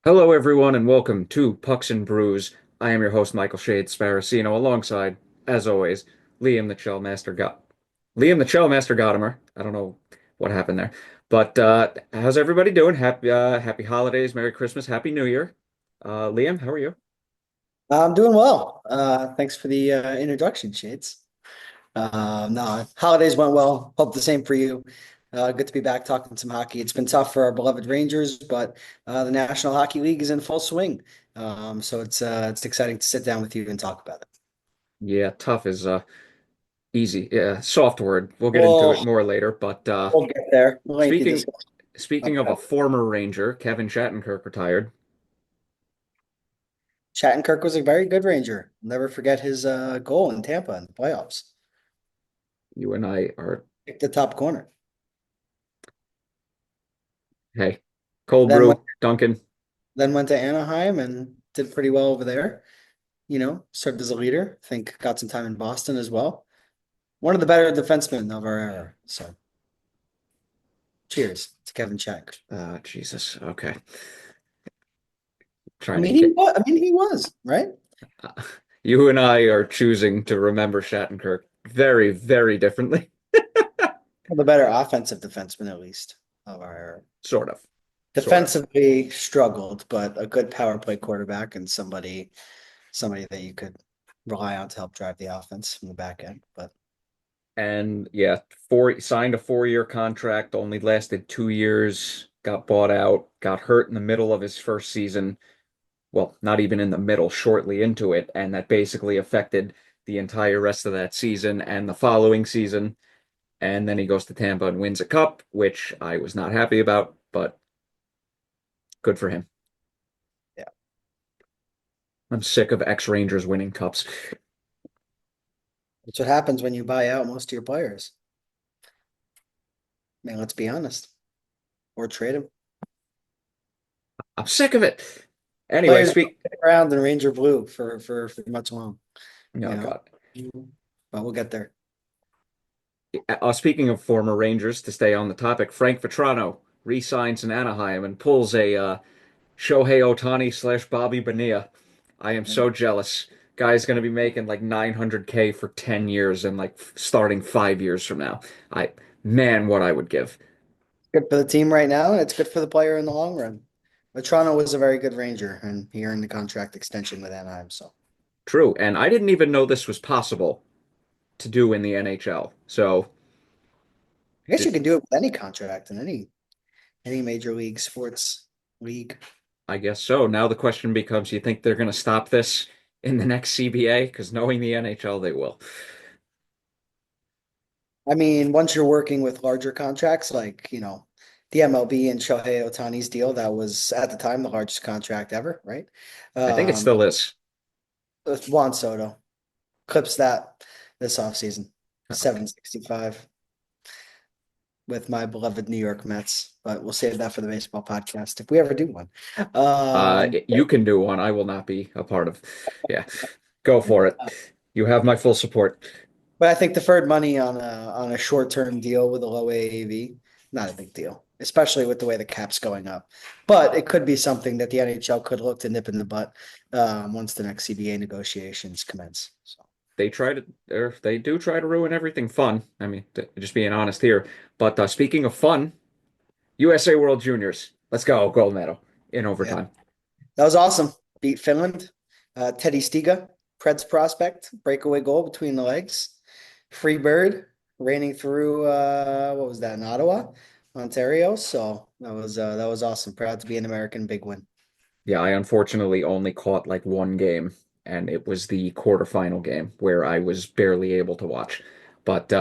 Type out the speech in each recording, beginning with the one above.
Hello, everyone, and welcome to Pucks and Brews. I am your host, Michael Shade Sparacino, alongside, as always, Liam the Chellmaster got Liam the Chellmaster Gottimer. I don't know what happened there, but how's everybody doing? Happy holidays, Merry Christmas, Happy New Year. Liam, how are you? I'm doing well. Thanks for the introduction, Shades. No, holidays went well. Hope the same for you. Good to be back talking some hockey. It's been tough for our beloved Rangers, but the National Hockey League is in full swing. So it's exciting to sit down with you and talk about it. Yeah, tough is easy. Yeah, soft word. We'll get into it Well, more later. But we'll get there. Lengthy speaking discussion. speaking of a former Ranger, Kevin Shattenkirk retired. Shattenkirk was a very good Ranger. Never forget his goal in Tampa in the playoffs. You and I are, Picked the top corner. hey, cold Then went brew, Duncan. then went to Anaheim and did pretty well over there. Served as a leader. I think got some time in Boston as well. One of the better defensemen of our era. So cheers to Kevin Check. Jesus. Okay. I Trying to mean, he get was. Right? uh, you and I are choosing to remember Shattenkirk very, very differently. One of the better offensive defensemen, at least, of our era. Sort of. Sort of. Defensively struggled, but a good power play quarterback and somebody that you could rely on to help drive the offense from the back end. But And yeah, signed a 4-year contract, only lasted 2 years, got bought out, got hurt in the middle of his first season. Well, not even in the middle, shortly into it, and that basically affected the entire rest of that season and the following season. And then he goes to Tampa and wins a cup, which I was not happy about, but good for him. yeah, I'm sick of ex-Rangers winning cups. that's what happens when you buy out most of your players. I mean, let's be honest, or trade them. I'm sick of it. Anyway, Players speak. stick around in Ranger blue for much long, you Oh know. God. But we'll get there. Speaking of former Rangers, to stay on the topic, Frank Vetrano re-signs in Anaheim and pulls a Shohei Ohtani slash Bobby Bonilla. I am so jealous. Guy's going to be making like 900K for 10 years and like starting 5 years from now. I Man, what I would give. Good for the team right now, and it's good for the player in the long run. But Toronto was a very good Ranger, and he earned the contract extension with Anaheim. So True, and I didn't even know this was possible to do in the NHL. So I guess you just can do it with any contract in any major league sports league. I guess so. Now the question becomes, you think they're going to stop this in the next CBA? Because knowing the NHL, they will. I mean, once you're working with larger contracts, like the MLB and Shohei Ohtani's deal, that was at the time the largest contract ever, right? I think it Um, still is. with Juan Soto clips that this offseason, Okay. 765 with my beloved New York Mets, but we'll save that for the baseball podcast if we ever do one. You can do one. I will not be a part of. Yeah, go for it. You have my full support. But I think deferred money on a short-term deal with a low AAV, not a big deal, especially with the way the cap's going up. But it could be something that the NHL could look to nip in the butt once the next CBA negotiations commence. So They do try to ruin everything fun. I mean, just being honest here. But speaking of fun, USA World Juniors. Let's go, gold medal in yeah, overtime. that was awesome. Beat Finland. Teddy Stiga, Preds prospect, breakaway goal between the legs. Free bird raining through what was that in Ottawa, Ontario. So that was awesome. Proud to be an American. Big win. Yeah, I unfortunately only caught like one game, and it was the quarterfinal game where I was barely able to watch. But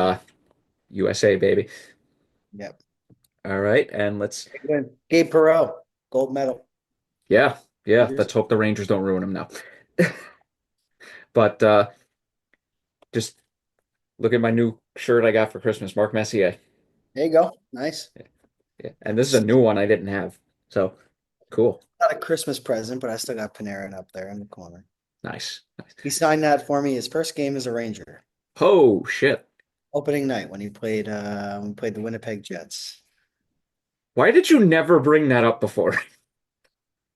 USA, baby. Yep. All right, and Big win. Gabe Perreault, gold medal. yeah, yeah, Rangers. let's hope the Rangers don't ruin them now. But just look at my new shirt I got for Christmas, Mark Messier. There you go. Nice. Yeah, yeah. And this is a new one I didn't have. So cool. Not a Christmas present, but I still got Panarin up there in the corner. Nice. Nice. He signed that for me his first game as a Ranger. Oh shit. Opening night when we played the Winnipeg Jets. Why did you never bring that up before?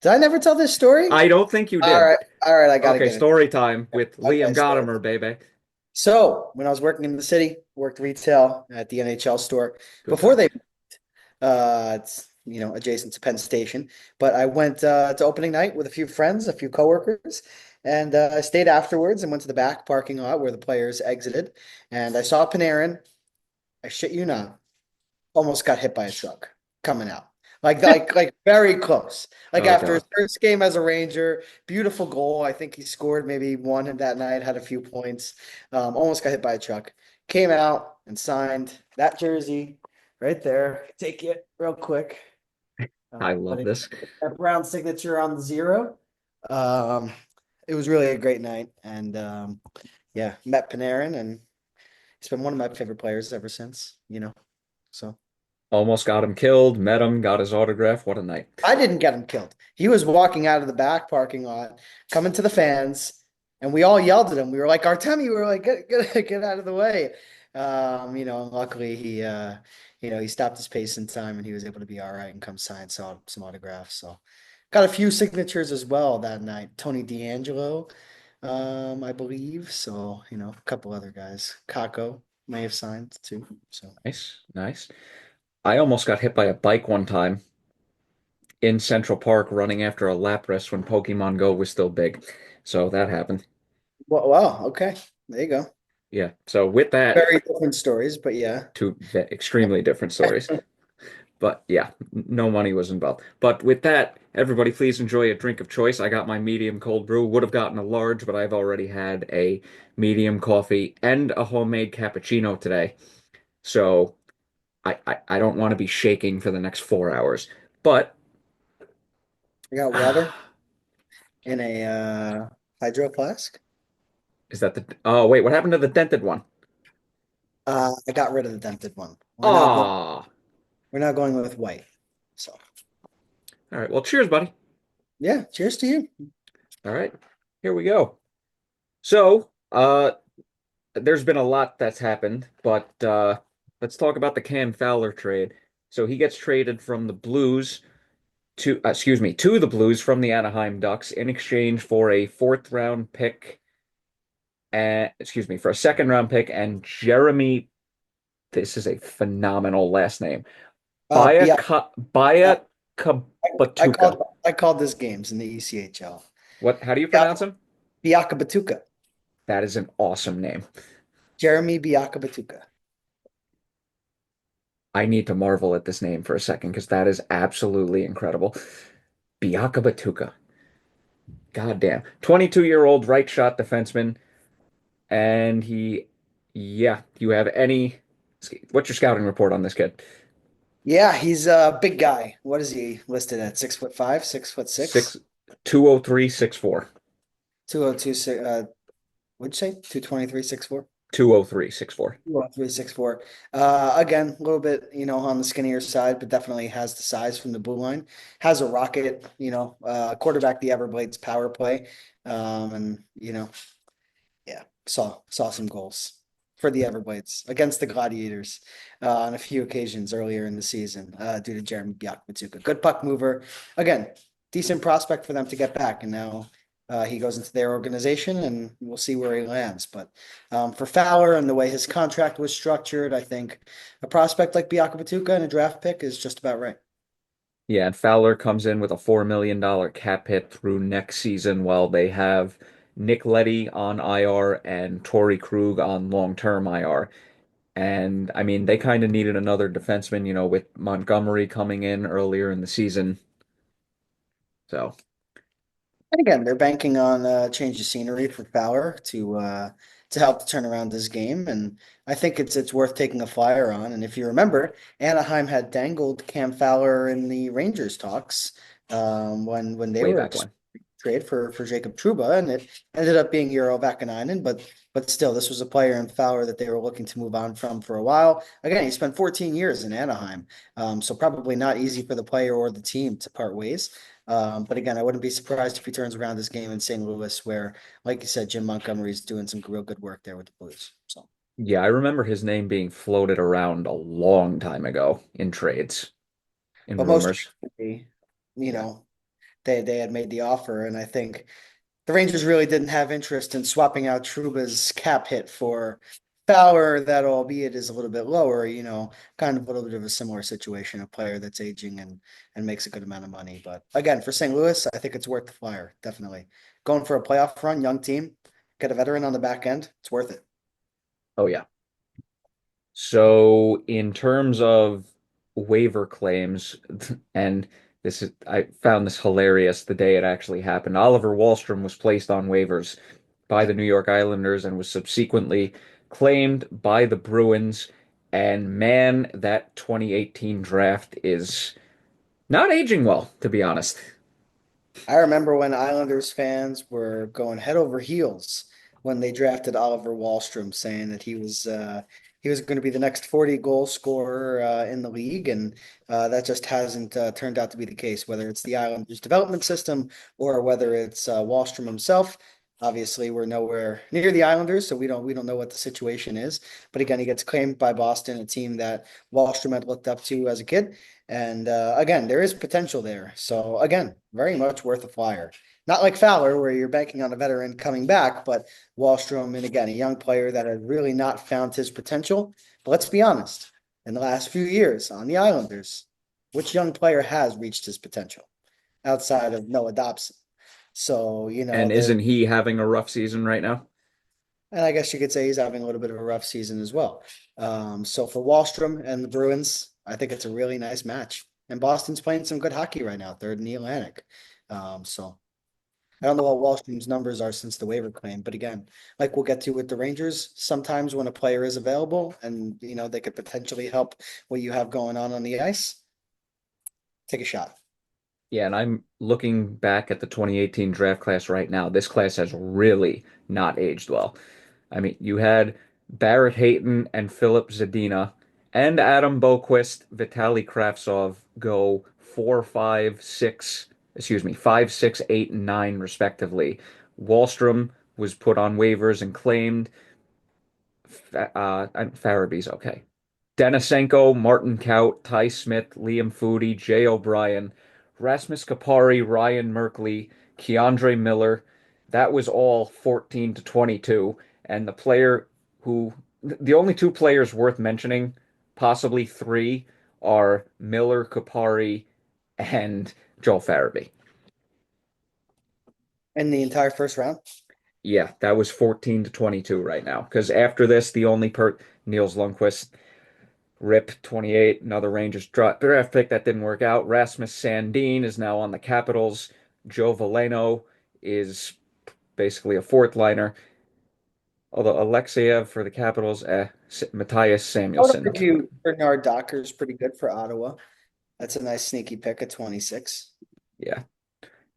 Did I never tell this story? I don't think you All did. right, all right, I gotta Okay, get it. story time with Okay, Liam story. Gottimer, baby. So when I was working in the city, worked retail at the NHL store Good before they times. it's adjacent to Penn Station. But I went to opening night with a few friends, a few coworkers, and I stayed afterwards and went to the back parking lot where the players exited. And I saw Panarin. I shit you not, almost got hit by a truck coming out. Like very close. Like Oh after his God. first game as a Ranger, beautiful goal. I think he scored maybe one that night, had a few points. Almost got hit by a truck. Came out and signed that jersey right there. Take it real quick. I love Putting this. that brown signature on the zero. Um, it was really a great night, and yeah, met Panarin, and he's been one of my favorite players ever since. So. Almost got him killed, met him, got his autograph. What a night. I didn't get him killed. He was walking out of the back parking lot, coming to the fans, and we all yelled at him. We were like, Artemi, we were like, get out of the way. Luckily he stopped his pace in time and he was able to be all right and come sign some autographs. So got a few signatures as well that night. Tony D'Angelo, I believe. So, a couple other guys. Kakko may have signed too. So Nice, nice. I almost got hit by a bike one time in Central Park running after a Lapras when Pokemon Go was still big. So that happened. wow, okay. There you go. Yeah. So with that, Very different stories, but yeah. two extremely different stories. But yeah, no money was involved. But with that, everybody please enjoy a drink of choice. I got my medium cold brew. Would have gotten a large, but I've already had a medium coffee and a homemade cappuccino today. So I don't want to be shaking for the next 4 hours. But I got water in a hydro flask. is that the oh wait, what happened to the dented one? I got rid of the dented one. Ah, We're now going with white. So all right. Well, cheers, buddy. yeah, cheers to you. All right, here we go. So, there's been a lot that's happened, but let's talk about the Cam Fowler trade. So he gets traded from the Blues to the Blues from the Anaheim Ducks in exchange for a fourth round pick and for a second round pick and Jeremy. This is a phenomenal last name. Yeah, Baya I Kabatuka. called this games in the ECHL. What? How do you Yeah, pronounce him? Biaka Batuka. That is an awesome name. Jeremy Biaka Batuka. I need to marvel at this name for a second because that is absolutely incredible. Biaka Batuka. God damn. 22-year-old right shot defenseman. And yeah, do you have what's your scouting report on this kid? Yeah, he's a big guy. What is he listed at? 6'5", 6'6", Six, 20364. 202. What'd you say? 223, 6'4". 20364. Well, 364. Again, a little bit, on the skinnier side, but definitely has the size from the blue line. Has a rocket, quarterback the Everblades power play. And yeah, saw some goals for the Everblades against the Gladiators on a few occasions earlier in the season due to Jeremy Biak. Good puck mover. Again, decent prospect for them to get back. And now he goes into their organization and we'll see where he lands. But for Fowler and the way his contract was structured, I think a prospect like Biak and a draft pick is just about right. Yeah, and Fowler comes in with a $4 million cap hit through next season while they have Nick Leddy on IR and Torrey Krug on long-term IR. And I mean, they kind of needed another defenseman, with Montgomery coming in earlier in the season. So, And again, they're banking on change of scenery for Fowler to help to turn around this game, and I think it's worth taking a flyer on. And if you remember, Anaheim had dangled Cam Fowler in the Rangers talks when they way were back when. trade for Jacob Trouba, and it ended up being Euro Vakanainen, but still, this was a player in Fowler that they were looking to move on from for a while. Again, he spent 14 years in Anaheim, so probably not easy for the player or the team to part ways. But again, I wouldn't be surprised if he turns around this game in St. Louis, where, like you said, Jim Montgomery's doing some real good work there with the Blues. So, Yeah, I remember his name being floated around a long time ago in trades, in but most rumors. recently, you Yeah. know, they had made the offer, and I think the Rangers really didn't have interest in swapping out Trouba's cap hit for Fowler, that albeit is a little bit lower, kind of a little bit of a similar situation, a player that's aging and makes a good amount of money. But again, for St. Louis, I think it's worth the flyer, definitely. Going for a playoff run, young team, get a veteran on the back end, it's worth it. Oh yeah. So in terms of waiver claims, and I found this hilarious the day it actually happened. Oliver Wahlstrom was placed on waivers by the New York Islanders and was subsequently claimed by the Bruins. And man, that 2018 draft is not aging well, to be honest. I remember when Islanders fans were going head over heels when they drafted Oliver Wahlstrom, saying that he was going to be the next 40 goal scorer in the league, and that just hasn't turned out to be the case. Whether it's the Islanders development system or whether it's Wahlstrom himself, obviously we're nowhere near the Islanders, so we don't know what the situation is. But again, he gets claimed by Boston, a team that Wahlstrom had looked up to as a kid. And again, there is potential there. So again, very much worth a flyer. Not like Fowler, where you're banking on a veteran coming back, but Wahlstrom, and again, a young player that has really not found his potential. But let's be honest, in the last few years on the Islanders, which young player has reached his potential outside of Noah Dobson? So, And isn't he having a rough season right now? and I guess you could say he's having a little bit of a rough season as well. So for Wahlstrom and the Bruins, I think it's a really nice match. And Boston's playing some good hockey right now, third in the Atlantic. So I don't know what Wahlstrom's numbers are since the waiver claim, but again, like we'll get to with the Rangers, sometimes when a player is available and they could potentially help what you have going on the ice, take a shot. Yeah, and I'm looking back at the 2018 draft class right now. This class has really not aged well. I mean, you had Barrett Hayton and Philip Zadina and Adam Boquist, Vitaly Kravtsov go 4, 5, 6, excuse me, 5, 6, 8, and 9 respectively. Wahlstrom was put on waivers and claimed. Farabee's okay. Denisenko, Martin Kaut, Ty Smith, Liam Foudy, Jay O'Brien, Rasmus Kapari, Ryan Merkley, Keandre Miller. That was all 14 to 22. And the only two players worth mentioning, possibly three, are Miller, Kapari, and Joel Farabee. In the entire first round. Yeah, that was 14 to 22 right now. Because after this, the only Niels Lundqvist, RIP 28, another Rangers draft pick that didn't work out. Rasmus Sandin is now on the Capitals. Joe Veleno is basically a fourth liner. Although Alexeyev for the Capitals, Matthias I would Samuelson. argue Bernard Docker is pretty good for Ottawa. That's a nice sneaky pick at 26. Yeah.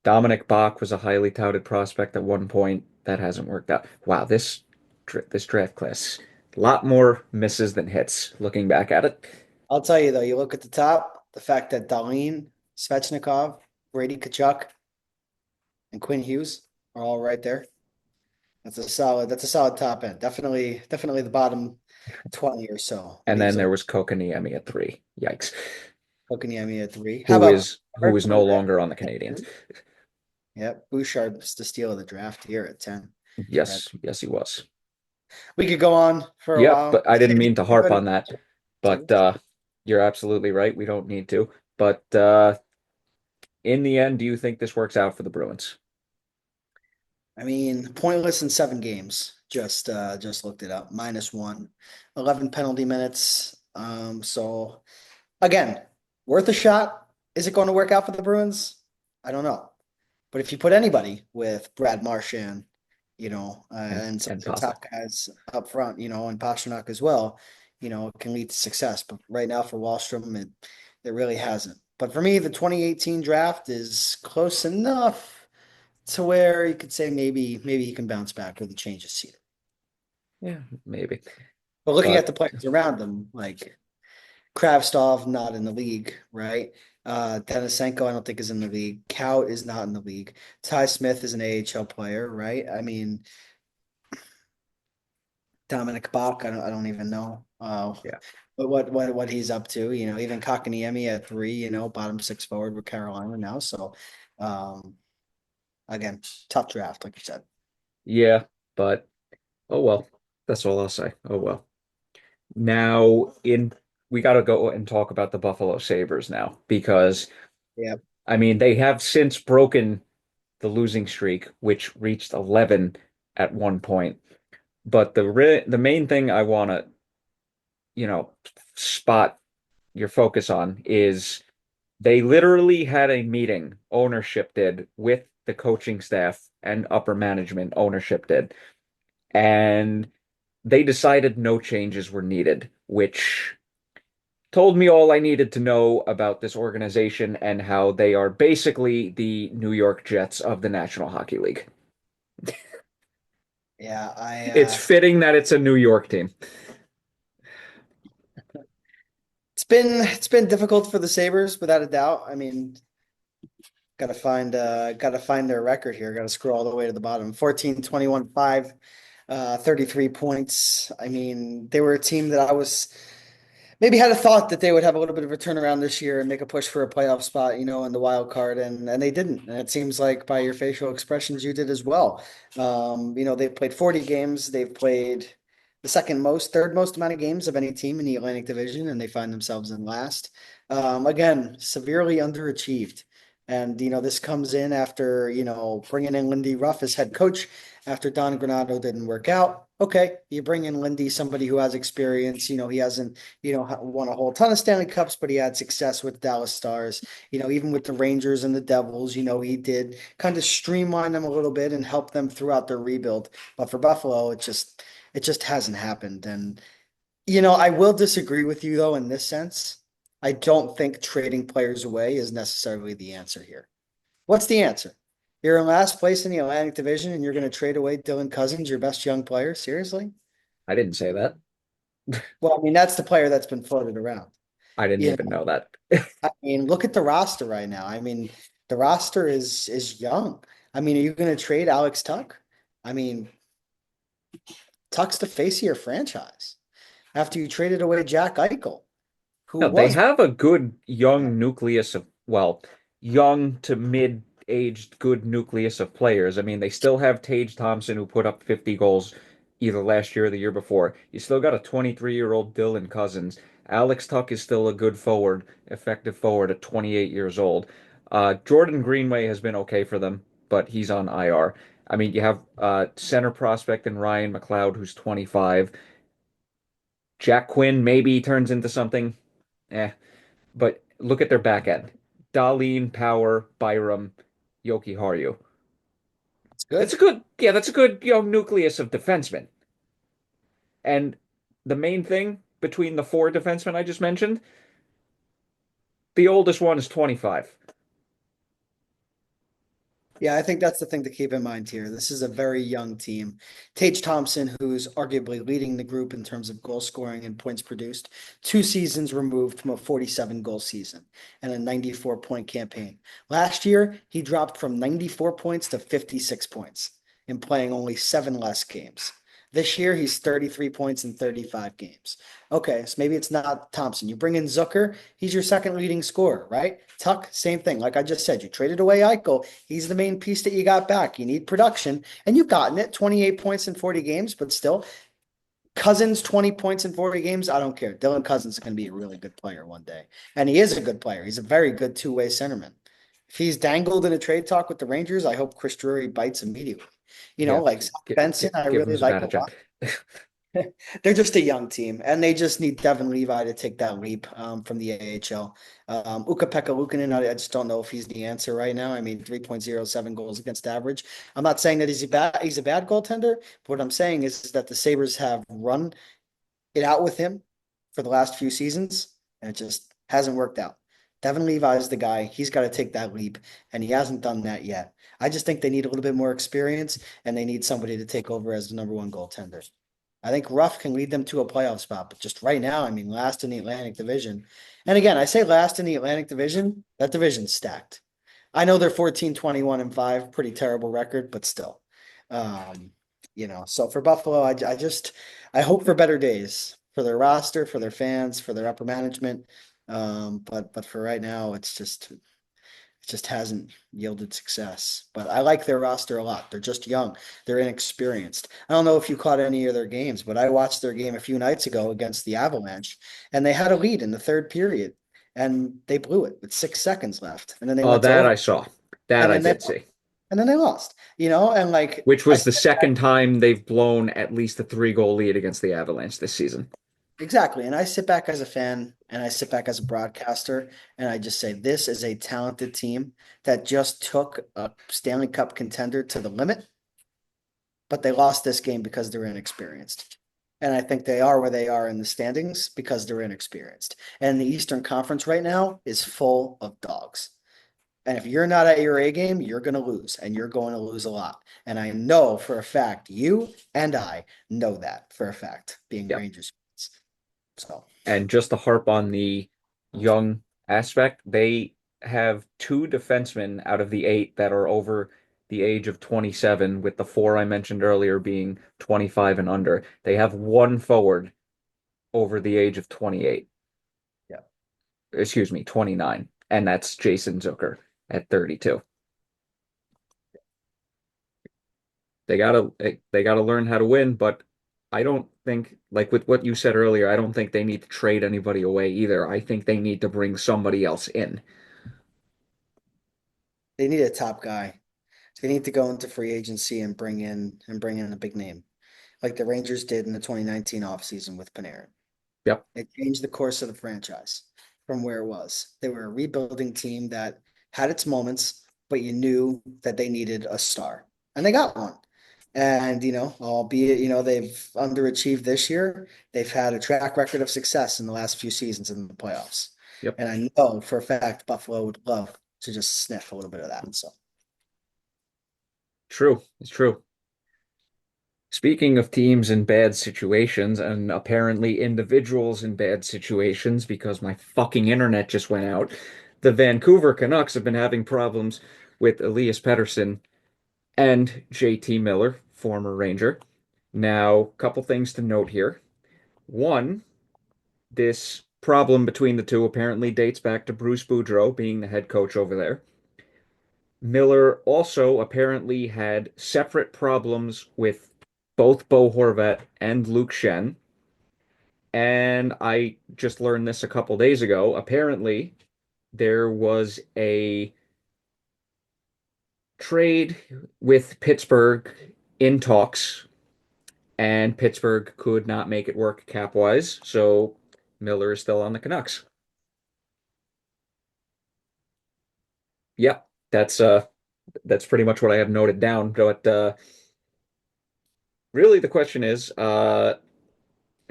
Dominic Bach was a highly touted prospect at one point. That hasn't worked out. Wow, this draft class, a lot more misses than hits looking back at it. I'll tell you though, you look at the top, the fact that Darlene, Svechnikov, Brady Tkachuk, and Quinn Hughes are all right there. That's a solid top end. Definitely the bottom 20 or so And then leaves there open. was Kotkaniemi at 3. Yikes. Kokaniemi at 3. How Who about is who Bouchard is no for longer on the Canadians. Yep, Bouchard's the steal of the draft here at 10. Red. Yes, yes, he was. We could go on for a Yep, while. but I didn't mean to harp on that. But Sabres. you're absolutely right. We don't need to. But in the end, do you think this works out for the Bruins? I mean, pointless in 7 games. Just looked it up. -1, 11 penalty minutes. So again, worth a shot. Is it going to work out for the Bruins? I don't know. But if you put anybody with Brad Marchand, And and some of and the Papa. top guys up front, and Pastrnak as well, it can lead to success. But right now for Wahlstrom, it really hasn't. But for me, the 2018 draft is close enough to where you could say maybe he can bounce back with a change of scenery. Yeah, maybe. But looking at But the players around them, like Kravtsov, not in the league, right? Denisenko, I don't think is in the league. Kaut is not in the league. Ty Smith is an AHL player, right? I mean, Dominic Bach, I don't even know yeah. but what he's up to. Even Kakaniemi at 3, bottom 6 forward with Carolina now. So Um, again, tough draft, like you said. Yeah, but oh well. That's all I'll say. Oh well. Now in we got to go and talk about the Buffalo Sabres now because Yeah. I mean they have since broken the losing streak, which reached 11 at one point. But the main thing I want to, you know, spot your focus on is they literally had a meeting, ownership did, with the coaching staff and upper management, ownership did. And they decided no changes were needed, which told me all I needed to know about this organization and how they are basically the New York Jets of the National Hockey League. Yeah, It's fitting that it's a New York team. it's been difficult for the Sabres without a doubt. I mean, gotta find their record here. Gotta scroll all the way to the bottom. 14, 21, 5, 33 points. I mean, they were a team that I was maybe had a thought that they would have a little bit of a turnaround this year and make a push for a playoff spot, in the wild card, and they didn't. And it seems like by your facial expressions, you did as well. They've played 40 games. They've played the third most amount of games of any team in the Atlantic Division, and they find themselves in last. Again, severely underachieved. And this comes in after bringing in Lindy Ruff as head coach after Don Granado didn't work out. Okay, you bring in Lindy, somebody who has experience. He hasn't won a whole ton of Stanley Cups, but he had success with Dallas Stars. Even with the Rangers and the Devils, he did kind of streamline them a little bit and help them throughout their rebuild. But for Buffalo, it just hasn't happened. And I will disagree with you though in this sense. I don't think trading players away is necessarily the answer here. What's the answer? You're in last place in the Atlantic Division and you're going to trade away Dylan Cousins, your best young player? Seriously? I didn't say that. Well, I mean, that's the player that's been floated around. I didn't You even know, know that. I mean, look at the roster right now. I mean, the roster is young. I mean, are you going to trade Alex Tuck? I mean, Tuck's the face of your franchise after you traded away Jack Eichel, who No, they was have a good young nucleus of, well, young to mid-aged good nucleus of players. I mean, they still have Tage Thompson who put up 50 goals either last year or the year before. You still got a 23-year-old Dylan Cousins. Alex Tuck is still a good forward, effective forward at 28 years old. Jordan Greenway has been okay for them, but he's on IR. I mean, you have center prospect in Ryan McLeod, who's 25. Jack Quinn maybe turns into something. Eh. But look at their back end. Darlene, Power, Byram, Yoki Haru. it's good. That's a good, nucleus of defensemen. And the main thing between the four defensemen I just mentioned, the oldest one is 25. Yeah, I think that's the thing to keep in mind here. This is a very young team. Tage Thompson, who's arguably leading the group in terms of goal scoring and points produced, 2 seasons removed from a 47 goal season and a 94-point campaign. Last year, he dropped from 94 points to 56 points in playing only 7 less games. This year, he's 33 points in 35 games. Okay, so maybe it's not Thompson. You bring in Zucker, he's your second leading scorer, right? Tuck, same thing. Like I just said, you traded away Eichel. He's the main piece that you got back. You need production, and you've gotten it. 28 points in 40 games, but still, Cousins 20 points in 40 games. I don't care. Dylan Cousins is going to be a really good player one day, and he is a good player. He's a very good two-way centerman. If he's dangled in a trade talk with the Rangers, I hope Chris Drury bites immediately. Yeah, Like Zach Benson, I give him really some like a manager. lot. They're just a young team, and they just need Devin Levi to take that leap from the AHL. Ukko-Pekka Luukkonen, I just don't know if he's the answer right now. I mean, 3.07 goals against average. I'm not saying that he's a bad goaltender, but what I'm saying is that the Sabres have run it out with him for the last few seasons, and it just hasn't worked out. Devin Levi is the guy. He's got to take that leap, and he hasn't done that yet. I just think they need a little bit more experience, and they need somebody to take over as the number one goaltender. I think Ruff can lead them to a playoff spot, but just right now, I mean, last in the Atlantic Division. And again, I say last in the Atlantic Division, that division's stacked. I know they're 14, 21, and 5, pretty terrible record, but still. Um, so for Buffalo, I hope for better days for their roster, for their fans, for their upper management. But for right now, it's just It just hasn't yielded success. But I like their roster a lot. They're just young. They're inexperienced. I don't know if you caught any of their games, but I watched their game a few nights ago against the Avalanche, and they had a lead in the third period, and they blew it with 6 seconds left, and then they Oh, went to that over, I saw. That and I then they did see. and then they lost. And like Which I was the second time they've blown at least a 3-goal lead against the Avalanche this season. exactly. And I sit back as a fan and I sit back as a broadcaster and I just say this is a talented team that just took a Stanley Cup contender to the limit, but they lost this game because they're inexperienced. And I think they are where they are in the standings because they're inexperienced. And the Eastern Conference right now is full of dogs. And if you're not at your A game, you're going to lose and you're going to lose a lot. And I know for a fact, you and I know that for a fact, being Yep. Rangers fans. So And just to harp on the young aspect, they have two defensemen out of the eight that are over the age of 27, with the four I mentioned earlier being 25 and under. They have one forward over the age of 28. yeah. Excuse me, 29. And that's Jason Zucker at 32. They gotta learn how to win, but I don't think, like with what you said earlier, I don't think they need to trade anybody away either. I think they need to bring somebody else in. They need a top guy. They need to go into free agency and bring in a big name, like the Rangers did in the 2019 offseason with Panarin. Yep, It changed the course of the franchise from where it was. They were a rebuilding team that had its moments, but you knew that they needed a star, and they got one. And albeit they've underachieved this year, they've had a track record of success in the last few seasons in the playoffs. yep. And I know for a fact Buffalo would love to just sniff a little bit of that. So True. It's true. Speaking of teams in bad situations and apparently individuals in bad situations, because my fucking internet just went out, the Vancouver Canucks have been having problems with Elias Pettersson and JT Miller, former Ranger. Now, couple things to note here. One, this problem between the two apparently dates back to Bruce Boudreau being the head coach over there. Miller also apparently had separate problems with both Bo Horvat and Luke Shen. And I just learned this a couple days ago. Apparently, there was a trade with Pittsburgh in talks, and Pittsburgh could not make it work cap wise. So Miller is still on the Canucks. Yep, that's pretty much what I have noted down. But really, the question is,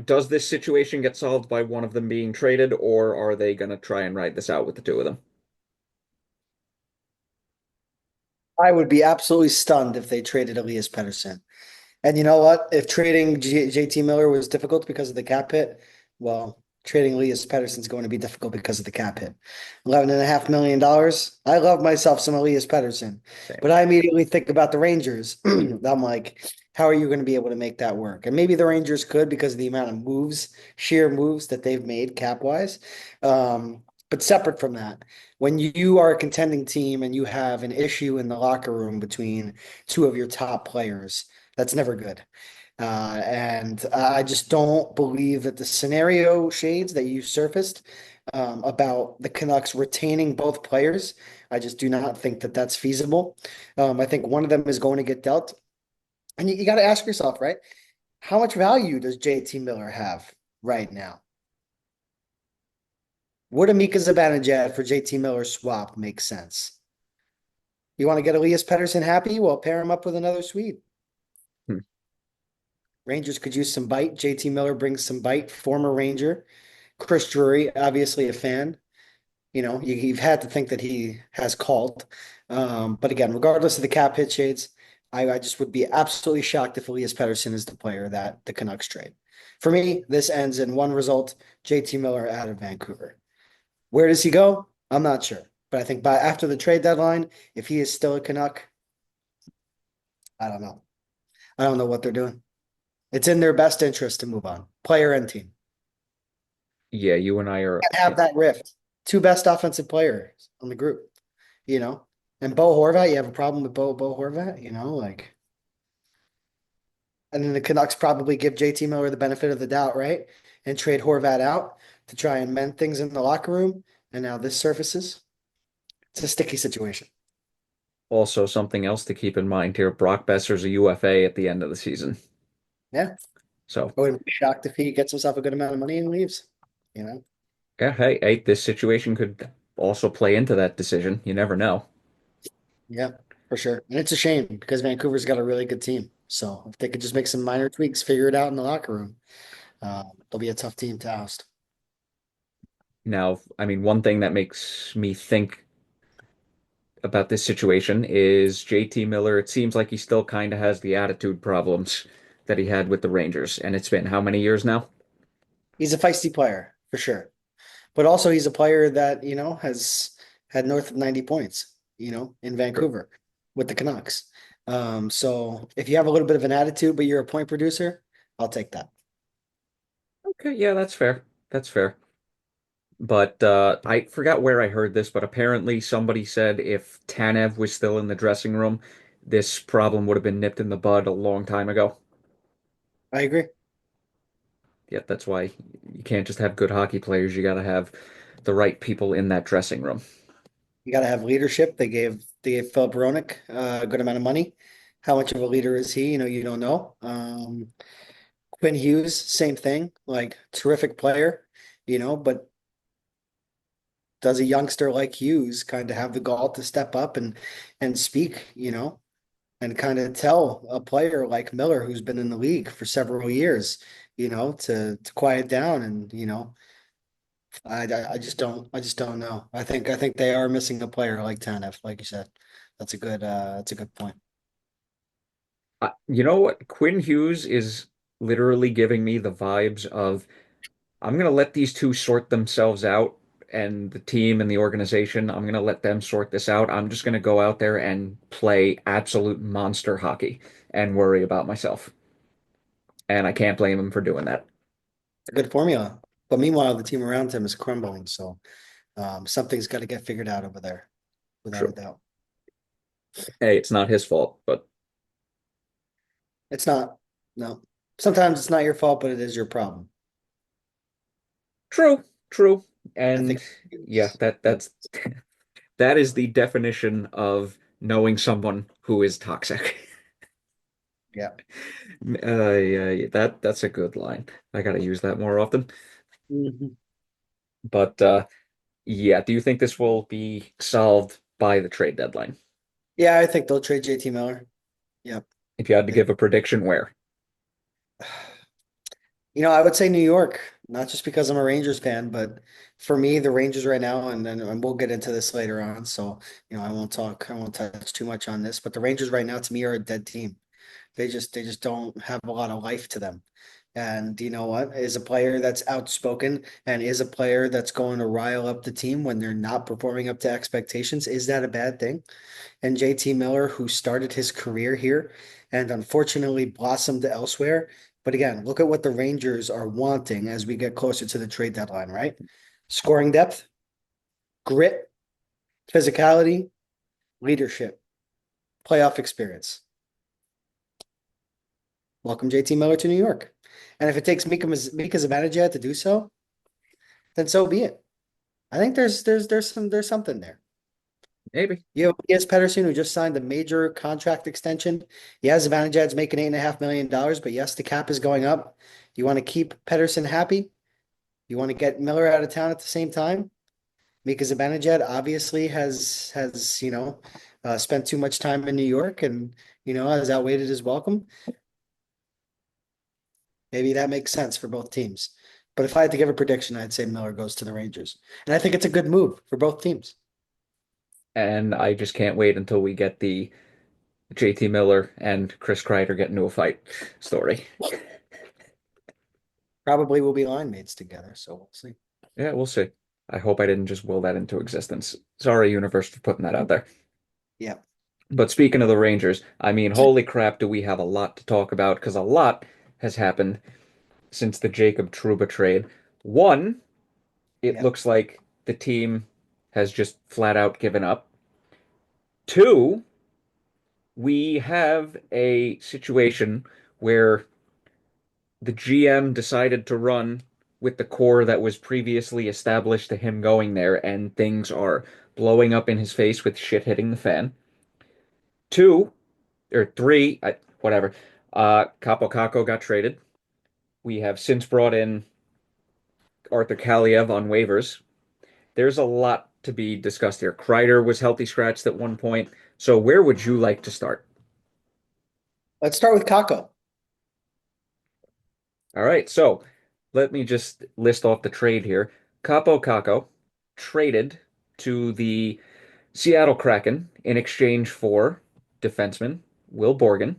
does this situation get solved by one of them being traded, or are they going to try and ride this out with the two of them? I would be absolutely stunned if they traded Elias Pettersson. And you know what? If trading JT Miller was difficult because of the cap hit, well, trading Elias Pettersson's going to be difficult because of the cap hit. $11.5 million. I love myself some Elias Pettersson, Same. but I immediately think about the Rangers. I'm like, how are you going to be able to make that work? And maybe the Rangers could because of the amount of moves, sheer moves that they've made cap wise. But separate from that, when you are a contending team and you have an issue in the locker room between two of your top players, that's never good. And I just don't believe that the scenario shades that you surfaced about the Canucks retaining both players, I just do not think that that's feasible. I think one of them is going to get dealt. And you got to ask yourself, right? How much value does JT Miller have right now? Would a Mika Zibanejad for JT Miller swap make sense? You want to get Elias Pettersson happy? Well, pair him up with another Swede. Hmm. Rangers could use some bite. JT Miller brings some bite, former Ranger. Chris Drury, obviously a fan. You've had to think that he has called. But again, regardless of the cap hit shades, I just would be absolutely shocked if Elias Pettersson is the player that the Canucks trade. For me, this ends in one result, JT Miller out of Vancouver. Where does he go? I'm not sure. But I think by after the trade deadline, if he is still a Canuck, I don't know. I don't know what they're doing. It's in their best interest to move on, player and team. Yeah, you and I are. Can't have that rift. Two best offensive players on the group. you know. And Bo Horvat, you have a problem with Bo Horvat, you know, like, and then the Canucks probably give JT Miller the benefit of the doubt, right? And trade Horvat out to try and mend things in the locker room. And now this surfaces. It's a sticky situation. Also, something else to keep in mind here, Brock Besser's a UFA at the end of the season. Yeah. So, I wouldn't be shocked if he gets himself a good amount of money and leaves, you know? yeah, hey, this situation could also play into that decision. You never know. Yeah, for sure. And it's a shame because Vancouver's got a really good team. So if they could just make some minor tweaks, figure it out in the locker room, they'll be a tough team to oust. Now, I mean, one thing that makes me think about this situation is JT Miller. It seems like he still kind of has the attitude problems that he had with the Rangers. And it's been how many years now? He's a feisty player for sure. But also he's a player that, has had north of 90 points, in Vancouver with the Canucks. So if you have a little bit of an attitude, but you're a point producer, I'll take that. Okay, yeah, that's fair. That's fair. But I forgot where I heard this, but apparently somebody said if Tanev was still in the dressing room, this problem would have been nipped in the bud a long time ago. I agree. Yeah, that's why you can't just have good hockey players. You got to have the right people in that dressing room. You got to have leadership. They gave Phil Baronic a good amount of money. How much of a leader is he? You don't know. Quinn Hughes, same thing. Like terrific player, but does a youngster like Hughes kind of have the gall to step up and speak, and kind of tell a player like Miller, who's been in the league for several years, to quiet down and I just don't know. I think they are missing a player like Tanev, like you said. That's a good point. You know what? Quinn Hughes is literally giving me the vibes of I'm going to let these two sort themselves out and the team and the organization, I'm going to let them sort this out. I'm just going to go out there and play absolute monster hockey and worry about myself. And I can't blame him for doing that. A good formula. But meanwhile, the team around him is crumbling, so something's got to get figured out over there, without a True. doubt. Hey, it's not his fault, but It's not, no. Sometimes it's not your fault, but it is your problem. true, true. I And think yeah, it's, that is the definition of knowing someone who is toxic. yeah. Yeah, that's a good line. I gotta use that more often. Mhm. But yeah, do you think this will be solved by the trade deadline? Yeah, I think they'll trade JT Miller. Yep. If you had to They- give a prediction, where? I would say New York, not just because I'm a Rangers fan, but for me, the Rangers right now, and we'll get into this later on. So, I won't touch too much on this, but the Rangers right now to me are a dead team. They just don't have a lot of life to them. And you know what? Is a player that's outspoken and is a player that's going to rile up the team when they're not performing up to expectations. Is that a bad thing? And JT Miller, who started his career here and unfortunately blossomed elsewhere. But again, look at what the Rangers are wanting as we get closer to the trade deadline, right? Scoring depth, grit, physicality, leadership, playoff experience. Welcome JT Miller to New York. And if it takes Mika Zibanejad to do so, then so be it. I think there's something there. Maybe. You have Elias Pettersson, who just signed a major contract extension. Yes, Zibanejad's making $8.5 million, but yes, the cap is going up. You want to keep Pettersson happy? You want to get Miller out of town at the same time? Mika Zibanejad obviously has spent too much time in New York and has outweighted his welcome. Maybe that makes sense for both teams. But if I had to give a prediction, I'd say Miller goes to the Rangers. And I think it's a good move for both teams. And I just can't wait until we get the JT Miller and Chris Kreider get into a fight story. Probably will be line mates together, so we'll see. Yeah, we'll see. I hope I didn't just will that into existence. Sorry, universe, for putting that out there. Yeah. But speaking of the Rangers, I mean, holy crap, do we have a lot to talk about? Because a lot has happened since the Jacob Trouba trade. One, it Yeah. looks like the team has just flat out given up. Two, we have a situation where the GM decided to run with the core that was previously established to him going there, and things are blowing up in his face with shit hitting the fan. Two or three, whatever. Kaapo Kakko got traded. We have since brought in Arthur Kaliev on waivers. There's a lot to be discussed here. Kreider was healthy scratched at one point. So where would you like to start? Let's start with Kako. All right, so let me just list off the trade here. Kaapo Kakko traded to the Seattle Kraken in exchange for defenseman Will Borgen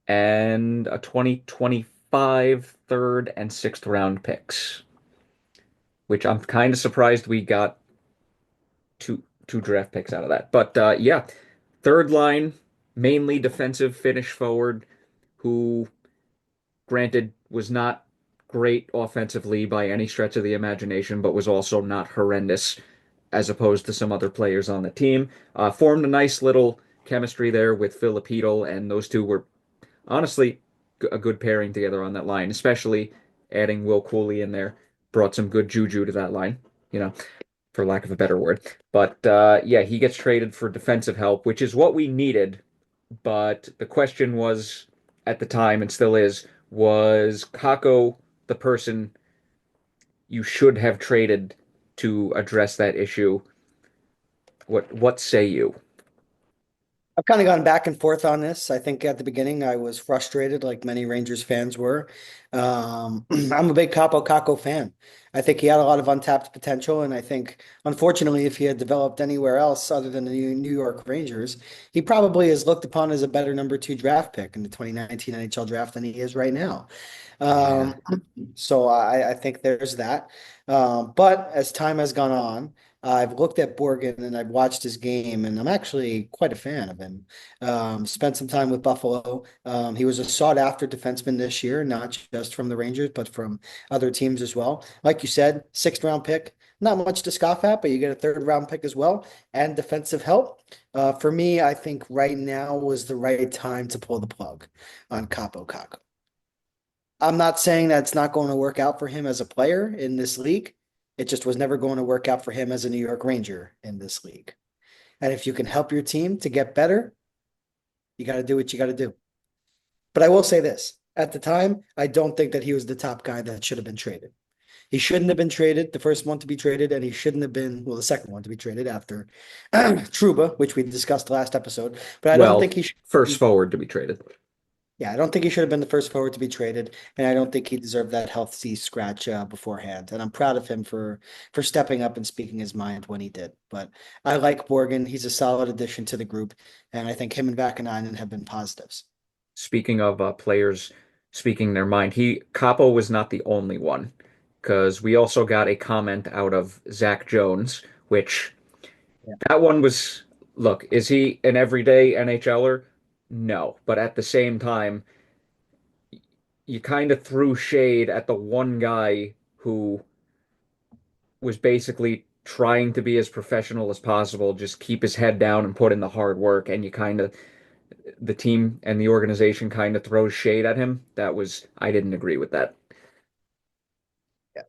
and a 2025 third and sixth round picks, which I'm kind of surprised we got two draft picks out of that. But yeah, third line, mainly defensive finish forward, who granted was not great offensively by any stretch of the imagination, but was also not horrendous as opposed to some other players on the team. Formed a nice little chemistry there with Filipino, and those two were honestly a good pairing together on that line, especially adding Will Cooley in there. Brought some good juju to that line, you know, for lack of a better word. But yeah, he gets traded for defensive help, which is what we needed. But the question was at the time, and still is, was Kakko the person you should have traded to address that issue? What say you? I've kind of gone back and forth on this. I think at the beginning I was frustrated, like many Rangers fans were. I'm a big Kaapo Kakko fan. I think he had a lot of untapped potential, and I think, unfortunately, if he had developed anywhere else other than the New York Rangers, he probably is looked upon as a better number two draft pick in the 2019 NHL draft than he is right now. Yeah. Um, so I think there's that. But as time has gone on, I've looked at Borgen and I've watched his game, and I'm actually quite a fan of him. Spent some time with Buffalo. He was a sought after defenseman this year, not just from the Rangers, but from other teams as well. Like you said, sixth round pick, not much to scoff at, but you get a third round pick as well and defensive help. For me, I think right now was the right time to pull the plug on Kaapo Kakko. I'm not saying that it's not going to work out for him as a player in this league. It just was never going to work out for him as a New York Ranger in this league. And if you can help your team to get better, you got to do what you got to do. But I will say this, at the time, I don't think that he was the top guy that should have been traded. He shouldn't have been traded, the first one to be traded, and he shouldn't have been, well, the second one to be traded after Truba, which we discussed last episode. But I don't think Well, he should. first forward to be traded. Yeah, I don't think he should have been the first forward to be traded, and I don't think he deserved that healthy scratch beforehand. And I'm proud of him for stepping up and speaking his mind when he did. But I like Borgen; he's a solid addition to the group, and I think him and Vakanainen have been positives. Speaking of players speaking their mind, he Capo was not the only one because we also got a comment out of Zach Jones, which Yeah. that one was, look, is he an everyday NHLer? No, but at the same time, you kind of threw shade at the one guy who was basically trying to be as professional as possible, just keep his head down and put in the hard work, and you kind of the team and the organization kind of throws shade at him. I didn't agree with that. Yeah,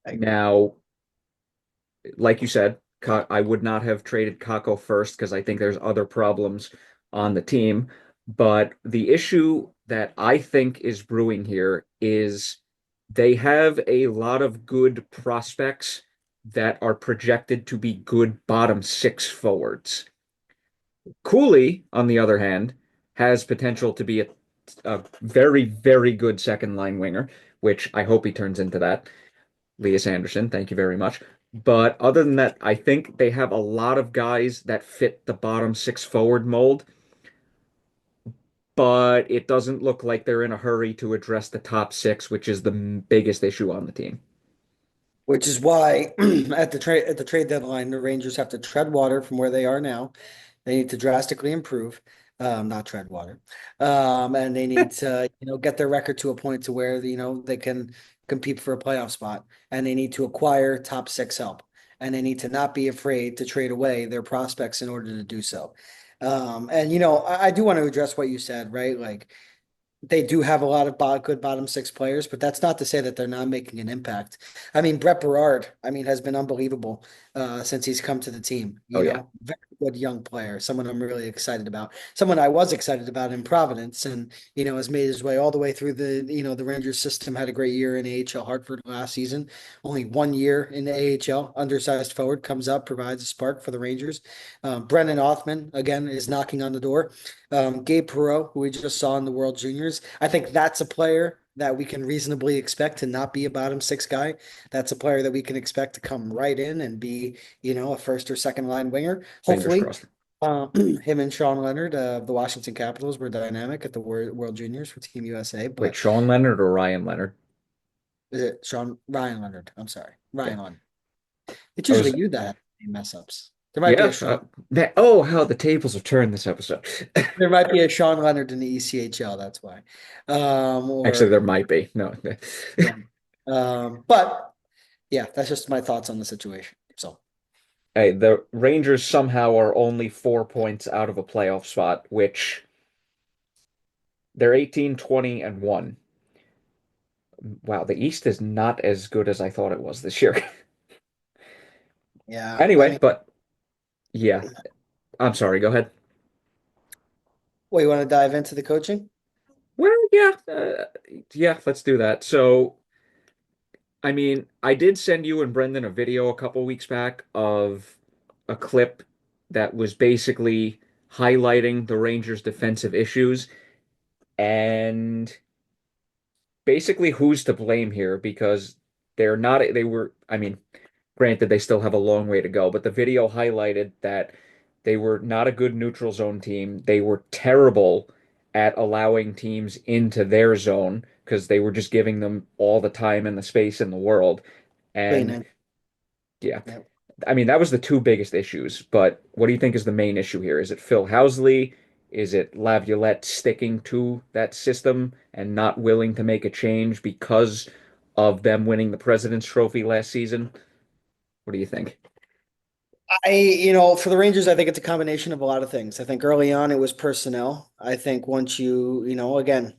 I agree. Now, like you said, I would not have traded Kako first because I think there's other problems on the team. But the issue that I think is brewing here is they have a lot of good prospects that are projected to be good bottom six forwards. Cooley, on the other hand, has potential to be a very, very good second line winger, which I hope he turns into that. Elias Anderson, thank you very much. But other than that, I think they have a lot of guys that fit the bottom six forward mold, but it doesn't look like they're in a hurry to address the top six, which is the biggest issue on the team. Which is why at the trade deadline, the Rangers have to tread water from where they are now. They need to drastically improve, not tread water, and they need to get their record to a point to where they can compete for a playoff spot, and they need to acquire top six help. and they need to not be afraid to trade away their prospects in order to do so. And I do want to address what you said, right? Like they do have a lot of good bottom six players, but that's not to say that they're not making an impact. I mean, Brett Berard, has been unbelievable since he's come to the team. Oh yeah, Very good young player, someone I'm really excited about, someone I was excited about in Providence, and has made his way all the way through the Rangers system. Had a great year in AHL Hartford last season. Only 1 year in the AHL, undersized forward comes up, provides a spark for the Rangers. Brennan Othman again is knocking on the door. Gabe Perreault, who we just saw in the World Juniors. I think that's a player that we can reasonably expect to not be a bottom six guy. That's a player that we can expect to come right in and be, a first or second line winger. fingers Hopefully, crossed. him and Sean Leonard of the Washington Capitals were dynamic at the World Juniors for Team USA. Wait, But Sean Leonard or Ryan Leonard? is it Ryan Leonard? I'm sorry, Okay. Ryan Leonard. It's I usually was, you that mess ups. There might be a yeah. Sean. Oh, how the tables have turned this episode. There might be a Sean Leonard in the ECHL. That's why. Actually, there Or might be. No. yeah. But yeah, that's just my thoughts on the situation. So Hey, the Rangers somehow are only 4 points out of a playoff spot, which they're 18, 20, and 1. Wow, the East is not as good as I thought it was this year. yeah, I Anyway, mean, but yeah, I'm sorry, go ahead. well, you want to dive into the coaching? Well, yeah, let's do that. So, I mean, I did send you and Brendan a video a couple weeks back of a clip that was basically highlighting the Rangers' defensive issues and basically who's to blame here because they're not, they were, I mean, granted, they still have a long way to go, but the video highlighted that they were not a good neutral zone team. They were terrible at allowing teams into their zone because they were just giving them all the time and the space in the world. And Cleaning. yeah, Yeah. I mean, that was the two biggest issues. But what do you think is the main issue here? Is it Phil Housley? Is it Laviolette sticking to that system and not willing to make a change because of them winning the President's Trophy last season? What do you think? For the Rangers, I think it's a combination of a lot of things. I think early on it was personnel. I think once again,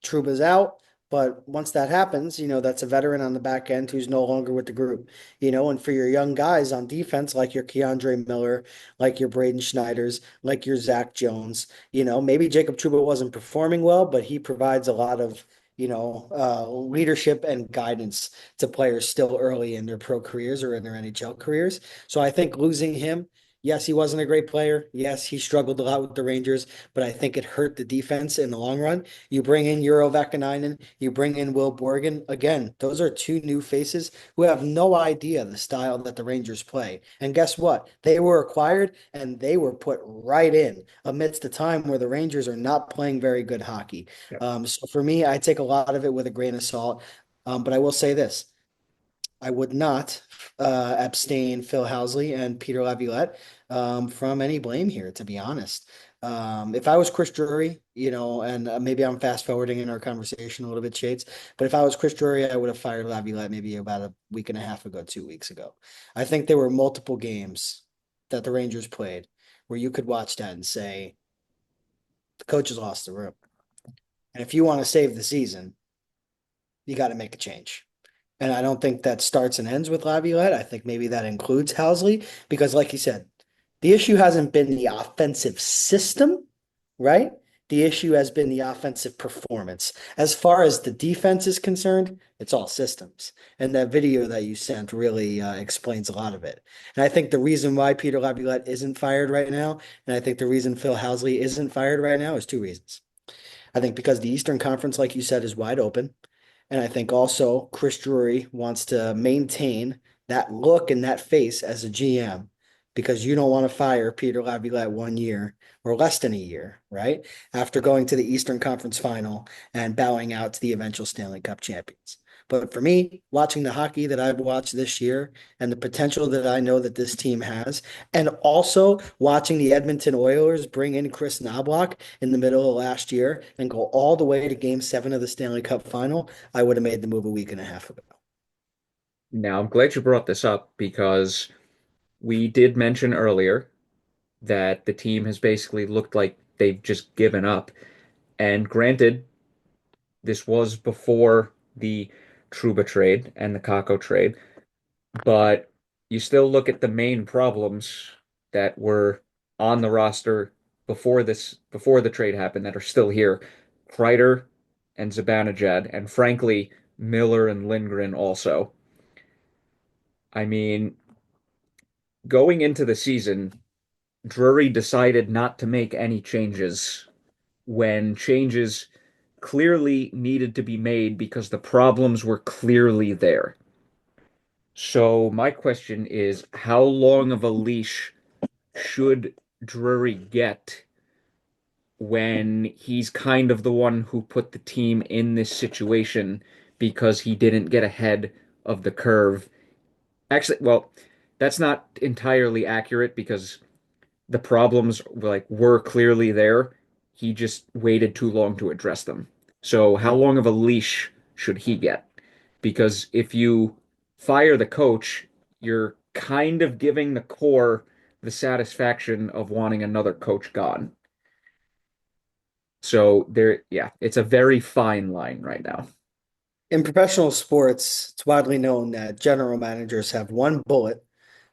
Truba's out, but once that happens, that's a veteran on the back end who's no longer with the group, and for your young guys on defense, like your Keandre Miller, like your Braden Schneiders, like your Zach Jones, maybe Jacob Truba wasn't performing well, but he provides a lot of, leadership and guidance to players still early in their pro careers or in their NHL careers. So I think losing him, yes, he wasn't a great player. Yes, he struggled a lot with the Rangers, but I think it hurt the defense in the long run. You bring in Euro Vakanainen, you bring in Will Borgen. Again, those are two new faces who have no idea the style that the Rangers play. And guess what? They were acquired and they were put right in amidst a time where the Rangers are not playing very good hockey. Yep. So for me, I take a lot of it with a grain of salt. But I will say this. I would not abstain Phil Housley and Peter Laviolette from any blame here, to be honest. If I was Chris Drury, and maybe I'm fast forwarding in our conversation a little bit, Shades, but if I was Chris Drury, I would have fired Laviolette maybe about a week and a half ago, 2 weeks ago. I think there were multiple games that the Rangers played where you could watch that and say, the coach has lost the room. And if you want to save the season, you got to make a change. And I don't think that starts and ends with Laviolette. I think maybe that includes Housley because, like you said, the issue hasn't been the offensive system, right? The issue has been the offensive performance. As far as the defense is concerned, it's all systems. And that video that you sent really explains a lot of it. And I think the reason why Peter Laviolette isn't fired right now, and I think the reason Phil Housley isn't fired right now is two reasons. I think because the Eastern Conference, like you said, is wide open. And I think also Chris Drury wants to maintain that look and that face as a GM because you don't want to fire Peter Laviolette 1 year or less than a year, right? After going to the Eastern Conference final and bowing out to the eventual Stanley Cup champions. But for me, watching the hockey that I've watched this year and the potential that I know that this team has, and also watching the Edmonton Oilers bring in Chris Knobloch in the middle of last year and go all the way to game 7 of the Stanley Cup final, I would have made the move a week and a half ago. Now, I'm glad you brought this up because we did mention earlier that the team has basically looked like they've just given up. And granted, this was before the Truba trade and the Kakko trade, but you still look at the main problems that were on the roster before the trade happened that are still here. Kreider and Zibanejad, and frankly, Miller and Lindgren also. I mean, going into the season, Drury decided not to make any changes when changes clearly needed to be made because the problems were clearly there. So my question is, how long of a leash should Drury get when he's kind of the one who put the team in this situation because he didn't get ahead of the curve? Actually, well, that's not entirely accurate because the problems were clearly there. He just waited too long to address them. So how long of a leash should he get? Because if you fire the coach, you're kind of giving the core the satisfaction of wanting another coach gone. So there, yeah, it's a very fine line right now. In professional sports, it's widely known that general managers have one bullet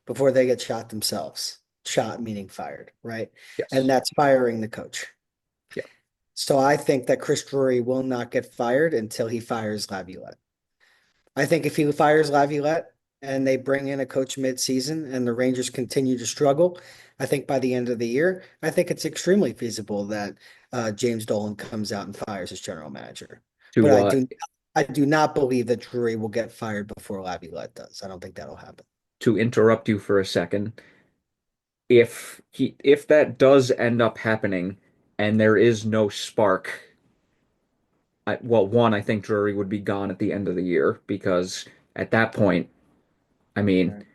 before they get shot themselves. Shot meaning fired, right? And Yes. that's firing the coach. Yeah. So I think that Chris Drury will not get fired until he fires Laviolette. I think if he fires Laviolette and they bring in a coach mid-season and the Rangers continue to struggle, I think by the end of the year, I think it's extremely feasible that James Dolan comes out and fires his general manager. But To uh I do not believe that Drury will get fired before Laviolette does. I don't think that'll happen. to interrupt you for a second, if that does end up happening and there is no spark, well, one, I think Drury would be gone at the end of the year because at that point, I mean, Right.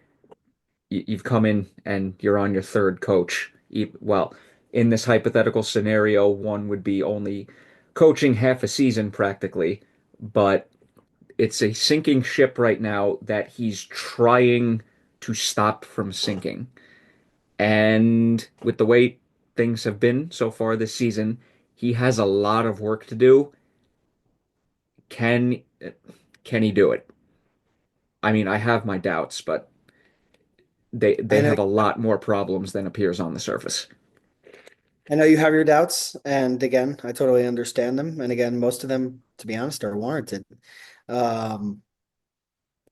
you've come in and you're on your third coach. Well, in this hypothetical scenario, one would be only coaching half a season practically, but it's a sinking ship right now that he's trying to stop from sinking. And with the way things have been so far this season, he has a lot of work to do. Can can he do it? I mean, I have my doubts, but they I know have a lot more problems than appears on the surface. I know you have your doubts, and again, I totally understand them. And again, most of them, to be honest, are warranted. Um,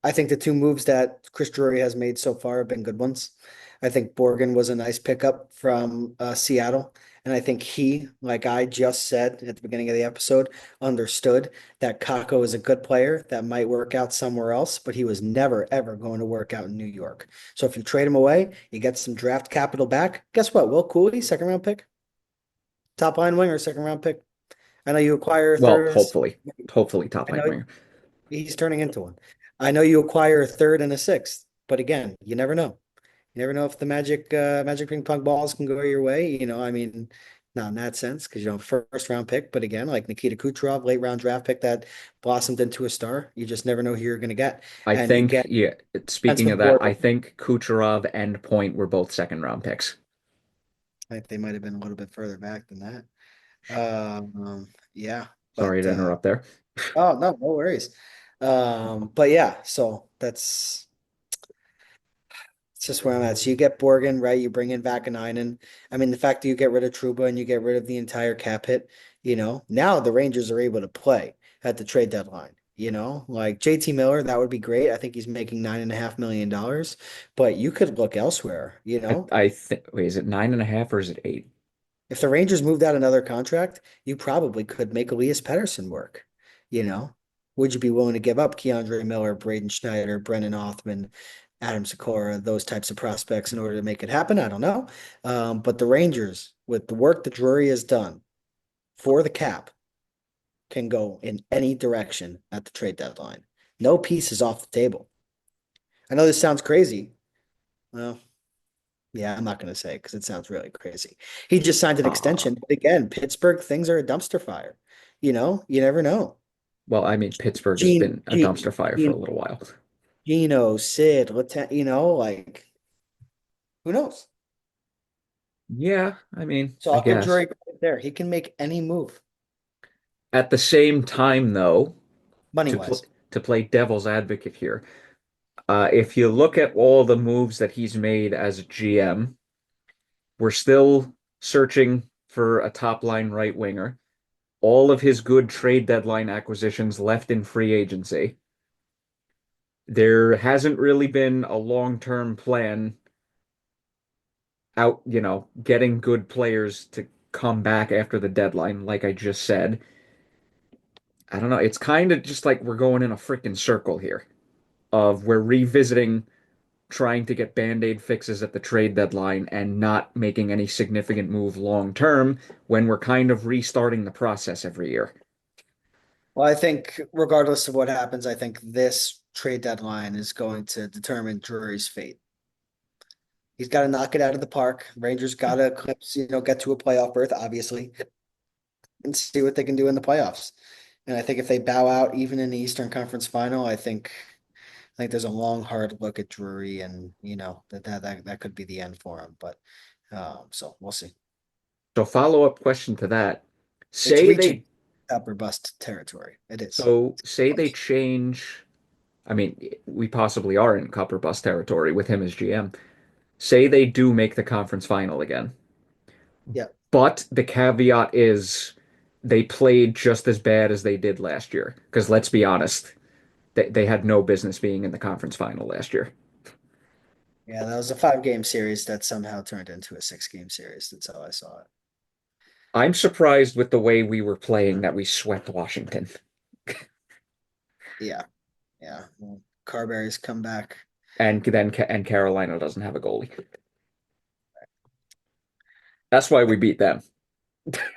I think the two moves that Chris Drury has made so far have been good ones. I think Borgen was a nice pickup from Seattle. And I think he, like I just said at the beginning of the episode, understood that Kakko is a good player that might work out somewhere else, but he was never, ever going to work out in New York. So if you trade him away, you get some draft capital back. Guess what? Will Cooley, second round pick, top line winger, second round pick. I know you acquire a Well, third. hopefully top I line know winger. he's turning into one. I know you acquire a third and a sixth, but again, you never know. You never know if the magic ping pong balls can go your way. I mean, not in that sense because first round pick, but again, like Nikita Kucherov, late round draft pick that blossomed into a star. You just never know who you're going to get. I And think, again, yeah, speaking defensive of that, board, I think Kucherov and Point were both second round picks. I think they might have been a little bit further back than that. Yeah, Sorry but to interrupt there. oh no, no worries. But yeah, so that's it's just where I'm at. So you get Borgen, right? You bring in Vakanainen. I mean, the fact that you get rid of Trouba and you get rid of the entire cap hit, now the Rangers are able to play at the trade deadline. Like JT Miller, that would be great. I think he's making $9.5 million, but you could look elsewhere. I think, wait, is it 9.5 or is it 8? If the Rangers moved out another contract, you probably could make Elias Pettersson work. You know, would you be willing to give up Keandre Miller, Braden Schneider, Brennan Othman, Adam Sikora, those types of prospects in order to make it happen? I don't know. But the Rangers, with the work that Drury has done for the cap, can go in any direction at the trade deadline. No piece is off the table. I know this sounds crazy. Well, yeah, I'm not going to say because it sounds really crazy. He just signed an Uh, extension. But again, Pittsburgh, things are a dumpster fire. You never know. well, I mean, Pittsburgh has Gene, been a Gene, dumpster fire for a Gene, little while. Gino, Sid, like Who knows? Yeah, I mean, So I I'll give guess. Drury credit there. He can make any move, At the same time, though, money to pl wise. to play devil's advocate here, if you look at all the moves that he's made as a GM, we're still searching for a top line right winger. All of his good trade deadline acquisitions left in free agency. There hasn't really been a long-term plan out, getting good players to come back after the deadline, like I just said. I don't know. It's kind of just like we're going in a freaking circle here of we're revisiting trying to get band-aid fixes at the trade deadline and not making any significant move long term when we're kind of restarting the process every year. Well, I think regardless of what happens, I think this trade deadline is going to determine Drury's fate. He's got to knock it out of the park. Rangers got to clips, get to a playoff berth, obviously, and see what they can do in the playoffs. And I think if they bow out even in the Eastern Conference Final, I think there's a long, hard look at Drury, and that could be the end for him. But so we'll see. So follow-up question to that. It's Say reaching they top or bust territory. It is. say they change. I mean, we possibly are in cup or bust territory with him as GM. Say they do make the conference final again. Yeah. But the caveat is they played just as bad as they did last year. Because let's be honest, they had no business being in the conference final last year. Yeah, that was a 5-game series that somehow turned into a 6-game series. That's how I saw it. I'm surprised with the way we were playing that we swept Washington. Yeah, yeah. Well, Carberry's come back. And Carolina doesn't have a goalie. That's why we beat them.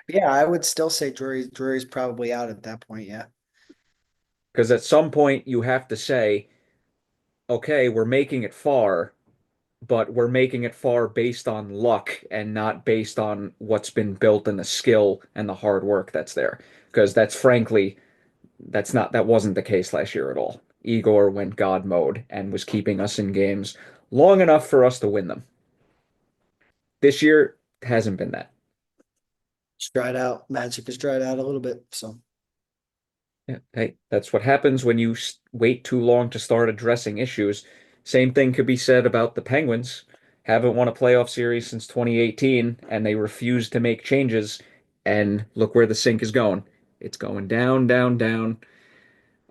Yeah, I would still say Drury's probably out at that point. Yeah. Because at some point you have to say, okay, we're making it far, but we're making it far based on luck and not based on what's been built and the skill and the hard work that's there. Because that's frankly, that wasn't the case last year at all. Igor went God mode and was keeping us in games long enough for us to win them. This year hasn't been that. It's dried out. Magic has dried out a little bit. So Yeah, hey, that's what happens when you wait too long to start addressing issues. Same thing could be said about the Penguins. Haven't won a playoff series since 2018, and they refuse to make changes. And look where the sink is going. It's going down, down, down.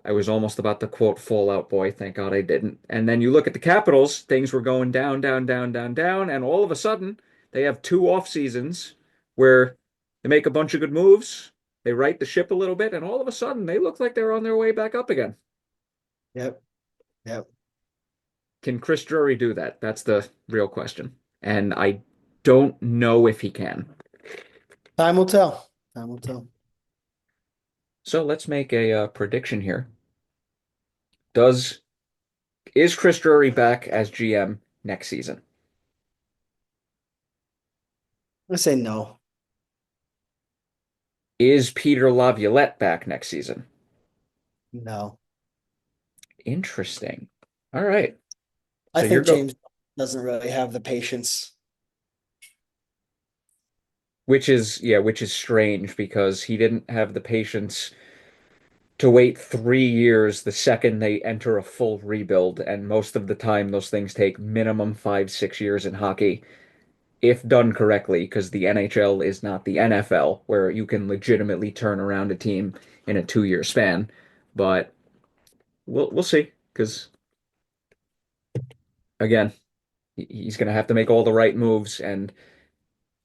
I was almost about to quote Fallout Boy. Thank God I didn't. And then you look at the Capitals, things were going down, down, down, down, down, and all of a sudden they have two off seasons where they make a bunch of good moves, they right the ship a little bit, and all of a sudden they look like they're on their way back up again. yep, yep. Can Chris Drury do that? That's the real question. And I don't know if he can. Time will tell. Time will tell. So let's make a prediction here. Does is Chris Drury back as GM next season? I say no. Is Peter Laviolette back next season? No. Interesting. All right. I So you're think go James doesn't really have the patience. which is strange because he didn't have the patience to wait 3 years the second they enter a full rebuild, and most of the time those things take minimum 5, 6 years in hockey if done correctly, because the NHL is not the NFL where you can legitimately turn around a team in a 2 year span. But we'll see, because again, he's going to have to make all the right moves, and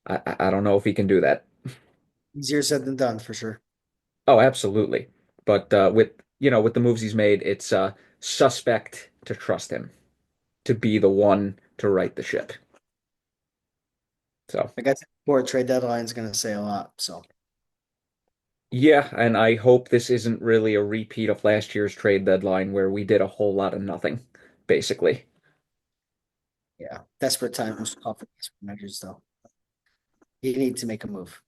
I don't know if he can do that. Easier said than done for sure. Oh, absolutely. But with the moves he's made, it's suspect to trust him to be the one to right the ship. So I guess before trade deadline is going to say a lot. So yeah, and I hope this isn't really a repeat of last year's trade deadline where we did a whole lot of nothing, basically. yeah, desperate times call for desperate measures, though. You need to make a move.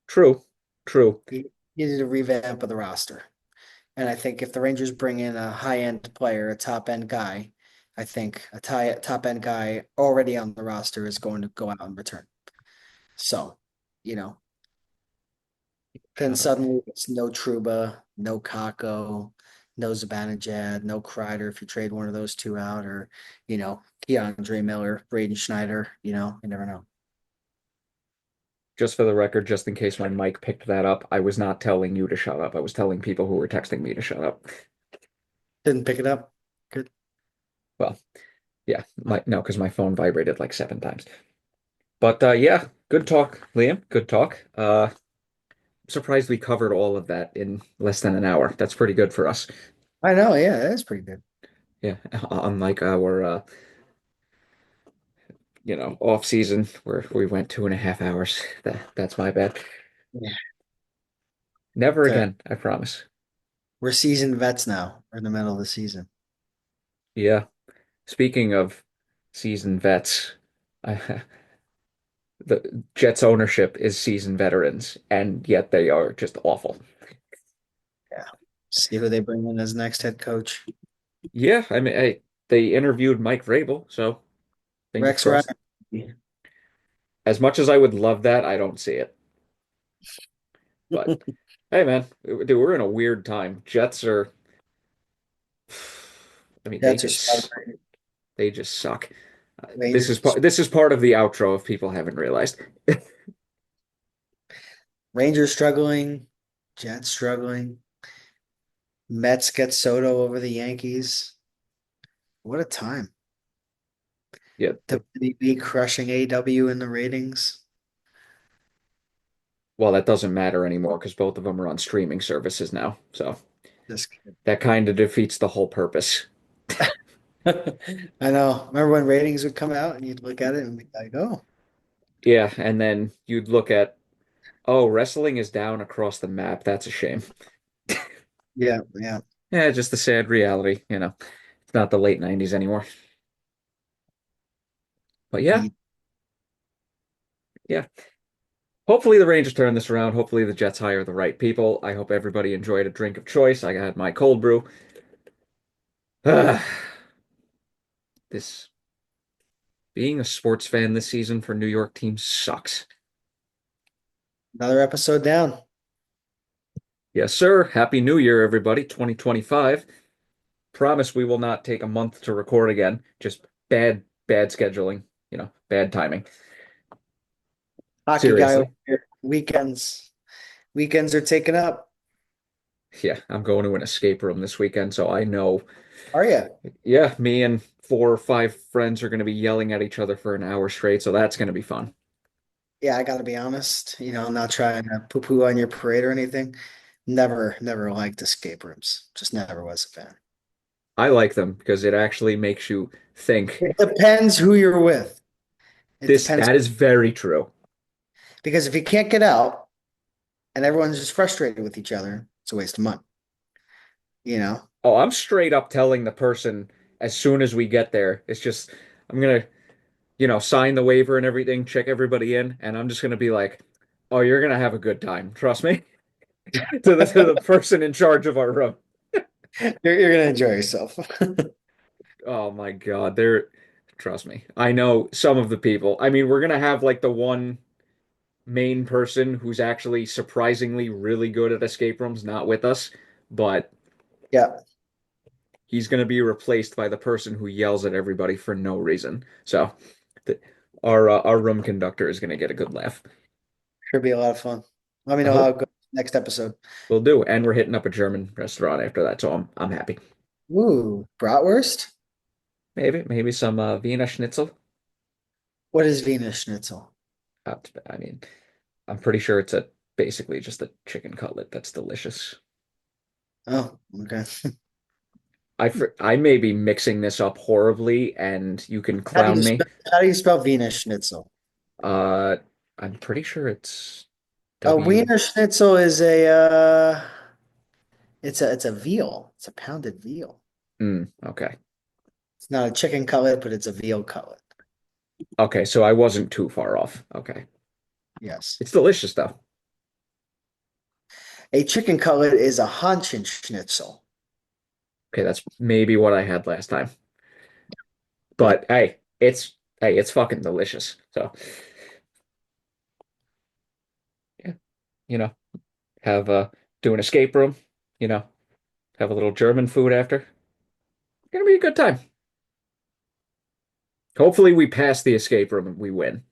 True, true. You needed a revamp of the roster. And I think if the Rangers bring in a high end player, a top end guy, I think a top end guy already on the roster is going to go out and return. So, you know, then Uh, suddenly it's no Truba, no Kakko, no Zibanejad, no Kreider if you trade one of those two out, or, Keandre Miller, Braden Schneider, you never know. just for the record, just in case my mic picked that up, I was not telling you to shut up. I was telling people who were texting me to shut up. Didn't pick it up. Good. Well, yeah, no, because my phone vibrated like 7 times. But yeah, good talk, Liam. Good talk. Surprised we covered all of that in less than an hour. That's pretty good for us. I know. Yeah, that is pretty good. Yeah, unlike our off season where we went 2.5 hours. That's my bad. Yeah. Never So again, I promise. we're seasoned vets now. We're in the middle of the season. Yeah. Speaking of seasoned vets, I, the Jets ownership is seasoned veterans, and yet they are just awful. Yeah. See who they bring in as next head coach. Yeah, I mean, hey, they interviewed Mike Vrabel, so fingers Rex Ryan. crossed. As much as I would love that, I don't see it. But hey, man, dude, we're in a weird time. Jets are, I mean, Jets are spelled right. they just suck. Rangers. This is part of the outro if people haven't realized. Rangers struggling. Jets struggling. Mets get Soto over the Yankees. What a time. Yeah, WB crushing AW in the ratings. well, that doesn't matter anymore because both of them are on streaming services now. So Just kidding. that kind of defeats the whole purpose. I know. Remember when ratings would come out and you'd look at it and be like, oh, Yeah, and then you'd look at, oh, wrestling is down across the map. That's a shame. yeah, yeah. Yeah, just the sad reality, It's not the late 90s anymore. But yeah, He, yeah. Hopefully the Rangers turn this around. Hopefully the Jets hire the right people. I hope everybody enjoyed a drink of choice. I had my cold brew. This being a sports fan this season for New York teams sucks. another episode down. Yes, sir. Happy New Year, everybody. 2025. Promise we will not take a month to record again. Just bad scheduling, bad timing. Hockey guy over Seriously. here. Weekends are taken up. Yeah, I'm going to an escape room this weekend, so I know. Are you? Yeah, me and 4 or 5 friends are going to be yelling at each other for an hour straight, so that's going to be fun. Yeah, I gotta be honest. I'm not trying to poo-poo on your parade or anything. Never liked escape rooms. Just never was a fan. I like them because it actually makes you think. It depends who you're with. It This depends that is very true. because if you can't get out and everyone's just frustrated with each other, it's a waste of money. You know? Oh, I'm straight up telling the person as soon as we get there, it's just I'm gonna, sign the waiver and everything, check everybody in, and I'm just gonna be like, "Oh, you're gonna have a good time, trust me." To the person in charge of our room. You're gonna enjoy yourself. Oh my God, trust me. I know some of the people. I mean, we're gonna have like the one main person who's actually surprisingly really good at escape rooms not with us, but Yeah, he's gonna be replaced by the person who yells at everybody for no reason. So, th our room conductor is gonna get a good laugh. should be a lot of fun. Let me I know how hope it goes next episode. we'll do, and we're hitting up a German restaurant after that, so I'm happy. Ooh, bratwurst? Maybe some Wiener Schnitzel. What is Venus Schnitzel? I mean, I'm pretty sure it's a basically just a chicken cutlet that's delicious. Oh, okay. I may be mixing this up horribly, and you can clown me. How do you spell Venus Schnitzel? Uh, I'm pretty sure it's A W. Wiener Schnitzel is it's a veal. It's a pounded veal. Okay. It's not a chicken cutlet, but it's a veal cutlet. Okay, so I wasn't too far off. Okay. Yes. It's delicious though. A chicken cutlet is a Hahnchen Schnitzel. Okay, that's maybe what I had last time. Yeah. But hey, it's fucking delicious. So yeah, you know, have do an escape room, you know, have a little German food after. Gonna be a good time. Hopefully we pass the escape room and we win.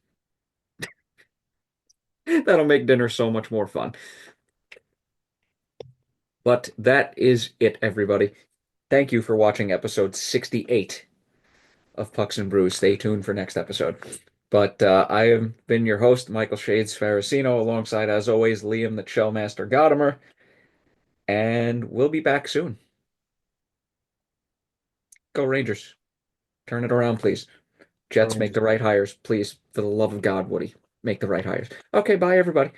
That'll make dinner so much more fun. But that is it, everybody. Thank you for watching episode 68 of Pucks and Brews. Stay tuned for next episode. But I have been your host, Michael Shades Farasino, alongside, as always, Liam the Shellmaster Godimer, and we'll be back soon. Go Rangers. Turn it around, please. Go Jets make Rangers. the right hires, please. For the love of God, Woody, make the right hires. Okay, bye, everybody.